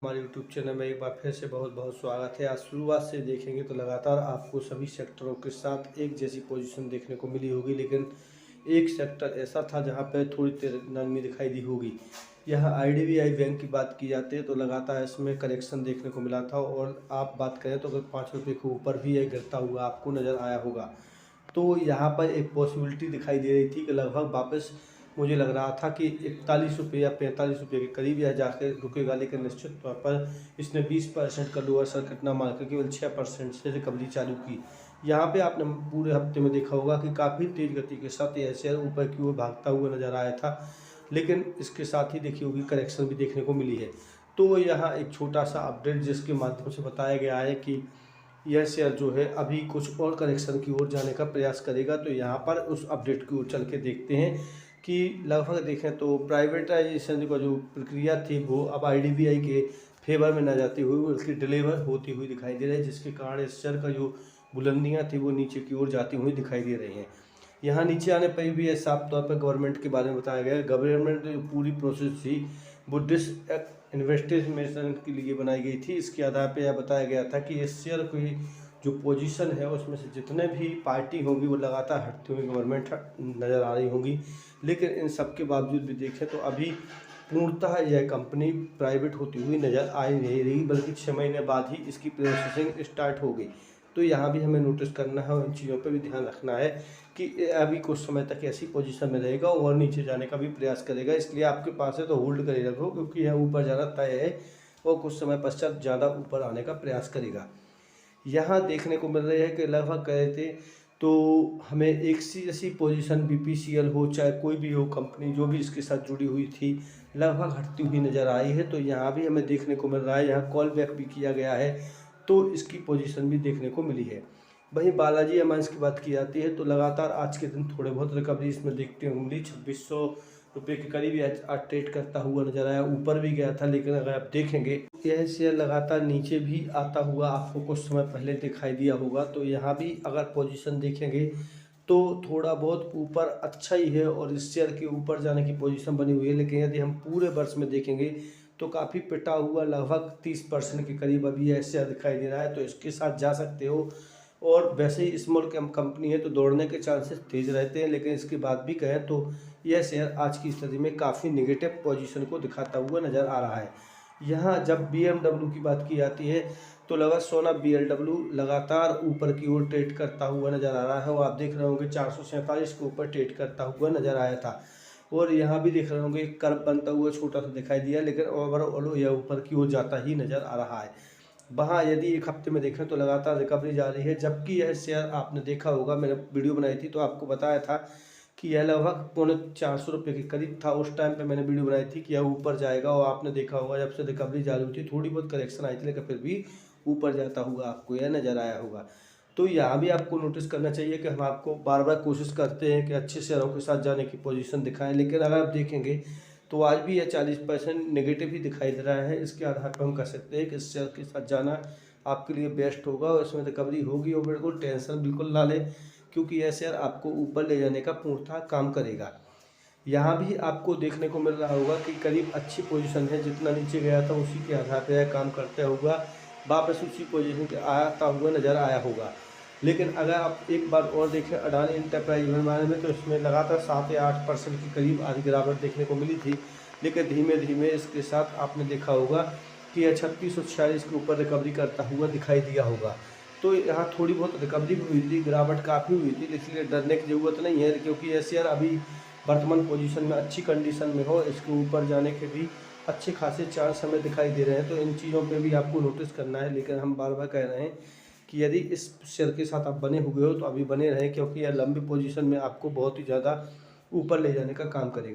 हमारे YouTube channel में एक बार फिर से बहुत बहुत स्वागत है। आज शुरुआत से देखेंगे तो लगातार आपको सभी सेक्टरों के साथ एक जैसी पोजीशन देखने को मिली होगी, लेकिन एक सेक्टर ऐसा था जहां पर थोड़ी नरमी दिखाई दी होगी। यह आईडीबीआई बैंक की बात की जाती है तो लगातार इसमें करेक्शन देखने को मिला था, और आप बात करें तो अगर 5 रुपये के ऊपर भी यह गिरता हुआ आपको नज़र आया होगा। तो यहाँ पर एक पॉसिबिलिटी दिखाई दे रही थी कि लगभग वापस मुझे लग रहा था कि 41 रुपये या 45 रुपये के करीब यह जाकर रुकेगा, लेकिन निश्चित तौर पर इसने 20% का लोअर सर्किट ना मारकर केवल 6% से रिकवरी चालू की। यहाँ पे आपने पूरे हफ्ते में देखा होगा कि काफ़ी तेज़ गति के साथ यह शेयर ऊपर की ओर भागता हुआ नजर आया था, लेकिन इसके साथ ही देखी होगी करेक्शन भी देखने को मिली है। तो यहाँ एक छोटा सा अपडेट जिसके माध्यम से बताया गया है कि यह शेयर जो है अभी कुछ और करेक्शन की ओर जाने का प्रयास करेगा। तो यहाँ पर उस अपडेट की ओर चल के देखते हैं कि लगभग देखें तो प्राइवेटाइजेशन का जो प्रक्रिया थी वो अब आईडीबीआई के फेवर में न जाती हुई उसकी डिलीवर होती हुई दिखाई दे रही है, जिसके कारण इस शेयर का जो बुलंदियाँ थी वो नीचे की ओर जाती हुई दिखाई दे रही हैं। यहाँ नीचे आने पर भी साफ तौर पर गवर्नमेंट के बारे में बताया गया है। गवर्नमेंट जो पूरी प्रोसेस थी वो इन्वेस्टिमेशन के लिए बनाई गई थी। इसके आधार पर यह बताया गया था कि इस शेयर की जो पोजीशन है उसमें से जितने भी पार्टी होंगी वो लगातार हटती हुई गवर्नमेंट नज़र आ रही होंगी, लेकिन इन सब के बावजूद भी देखें तो अभी पूर्णतः यह कंपनी प्राइवेट होती हुई नज़र आ नहीं रही, बल्कि 6 महीने बाद ही इसकी प्रोसेसिंग स्टार्ट हो गई। तो यहाँ भी हमें नोटिस करना है और इन चीज़ों पर भी ध्यान रखना है कि अभी कुछ समय तक ऐसी पोजीशन में रहेगा और नीचे जाने का भी प्रयास करेगा। इसलिए आपके पास है तो होल्ड करे रखो, क्योंकि यह ऊपर जाना तय है और कुछ समय पश्चात ज़्यादा ऊपर आने का प्रयास करेगा। यहाँ देखने को मिल रही है कि लगभग कहे थे तो हमें एक सी ऐसी पोजीशन बीपीसीएल हो चाहे कोई भी हो कंपनी जो भी इसके साथ जुड़ी हुई थी लगभग हटती हुई नज़र आई है। तो यहाँ भी हमें देखने को मिल रहा है, यहाँ कॉल बैक भी किया गया है तो इसकी पोजीशन भी देखने को मिली है। वहीं बालाजी एमाइंस की बात की जाती है तो लगातार आज के दिन थोड़े बहुत रिकवरी इसमें देखते हुए मिली। 2600 रुपये के करीब आज ट्रेड करता हुआ नजर आया, ऊपर भी गया था, लेकिन अगर आप देखेंगे यह शेयर लगातार नीचे भी आता हुआ आपको कुछ समय पहले दिखाई दिया होगा। तो यहाँ भी अगर पोजीशन देखेंगे तो थोड़ा बहुत ऊपर अच्छा ही है और इस शेयर के ऊपर जाने की पोजीशन बनी हुई है, लेकिन यदि हम पूरे वर्ष में देखेंगे तो काफ़ी पिटा हुआ लगभग 30% के करीब अभी यह शेयर दिखाई दे रहा है। तो इसके साथ जा सकते हो, और वैसे ही स्मॉल कैप कंपनी है तो दौड़ने के चांसेस तेज रहते हैं, लेकिन इसके बाद भी कहें तो यह शेयर आज की स्थिति में काफ़ी नेगेटिव पोजीशन को दिखाता हुआ नज़र आ रहा है। यहाँ जब BMW की बात की जाती है तो लगभग सोना BMW लगातार ऊपर की ओर ट्रेड करता हुआ नज़र आ रहा है, और आप देख रहे होंगे 447 के ऊपर ट्रेड करता हुआ नज़र आया था, और यहाँ भी देख रहे होंगे एक कर्व बनता हुआ छोटा सा दिखाई दिया, लेकिन ओवरऑल यह ऊपर की ओर जाता ही नज़र आ रहा है। वहाँ यदि एक हफ्ते में देखें तो लगातार रिकवरी जारी है, जबकि यह शेयर आपने देखा होगा, मैंने वीडियो बनाई थी तो आपको बताया था कि यह लगभग 450 रुपये के करीब था। उस टाइम पे मैंने वीडियो बनाई थी कि यह ऊपर जाएगा, और आपने देखा होगा जब से रिकवरी जारी हुई थी थोड़ी बहुत करेक्शन आई थी, लेकिन फिर भी ऊपर जाता हुआ आपको यह नज़र आया होगा। तो यहाँ भी आपको नोटिस करना चाहिए कि हम आपको बार बार कोशिश करते हैं कि अच्छे शेयरों के साथ जाने की पोजीशन दिखाएं, लेकिन अगर आप देखेंगे तो आज भी यह 40% नेगेटिव ही दिखाई दे रहा है। इसके आधार पर हम कह सकते हैं कि इस शेयर के साथ जाना आपके लिए बेस्ट होगा, और इसमें रिकवरी होगी, और बिल्कुल टेंशन बिल्कुल ना लें, क्योंकि यह शेयर आपको ऊपर ले जाने का पूर्णतः काम करेगा। यहाँ भी आपको देखने को मिल रहा होगा कि करीब अच्छी पोजीशन है, जितना नीचे गया था उसी के आधार पर यह काम करते हुआ वापस उसी पोजीशन पे आता हुआ नज़र आया होगा। लेकिन अगर आप एक बार और देखें अडानी इंटरप्राइज के बारे में तो इसमें लगातार 7 या 8% के करीब आज गिरावट देखने को मिली थी, लेकिन धीमे धीमे इसके साथ आपने देखा होगा कि यह 3646 के ऊपर रिकवरी करता हुआ दिखाई दिया होगा। तो यहाँ थोड़ी बहुत रिकवरी भी हुई थी, गिरावट काफ़ी हुई थी, इसलिए डरने की ज़रूरत नहीं है, क्योंकि यह शेयर अभी वर्तमान पोजीशन में अच्छी कंडीशन में हो, इसके ऊपर जाने के भी अच्छे खासे चांस हमें दिखाई दे रहे हैं। तो इन चीज़ों पे भी आपको नोटिस करना है, लेकिन हम बार बार कह रहे हैं कि यदि इस शेयर के साथ आप बने हुए हो तो अभी बने रहें, क्योंकि यह लंबी पोजीशन में आपको बहुत ही ज़्यादा ऊपर ले जाने का काम करेगा।